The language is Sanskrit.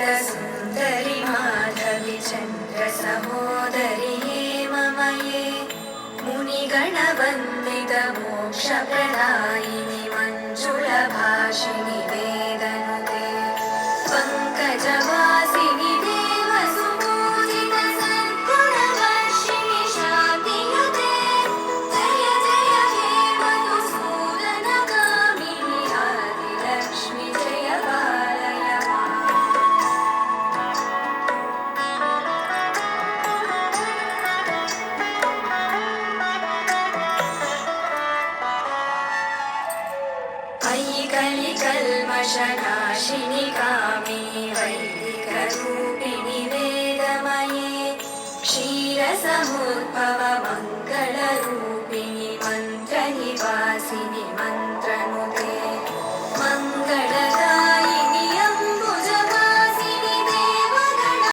सुन्दरि माधवि चन्द्रसहोदरि हेममये मुनिगणवन्दित मोक्षप्रदायिनि मञ्जुलभाषिणि वेदनुते पङ्कजवासिनि देवसुपूजित सद्गुणवर्षिणि शान्तियुते जय जय हे मधुसूदनकामिनि आदिलक्ष्मि जय पालय अयि कलिकल्मषनाशिनि कामिनि वैदिकरूपिणि वेदमये क्षीरसमुद्भव